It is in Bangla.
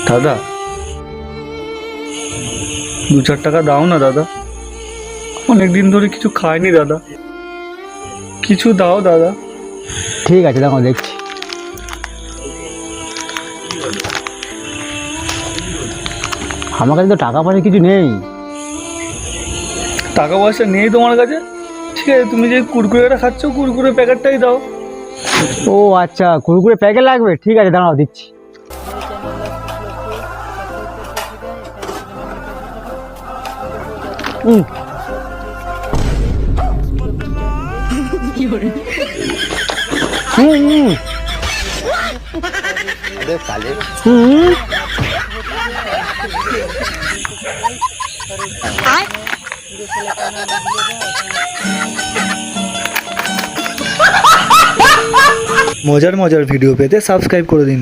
দাদা 2-4 টাকা দাও না দাদা, অনেকদিন ধরে কিছু খাইনি দাদা, কিছু দাও দাদা। ঠিক আছে, দেখো দেখছি। আমার কাছে তো টাকা পয়সা কিছু নেই। টাকা পয়সা নেই তোমার কাছে? ঠিক আছে, তুমি যে কুরকুরেটা খাচ্ছ কুরকুরে প্যাকেটটাই দাও। ও আচ্ছা, কুরকুরে প্যাকেট লাগবে, ঠিক আছে দাঁড়াও দিচ্ছি। হুম হুম হুম। মজার মজার ভিডিও পেতে সাবস্ক্রাইব করে দিন।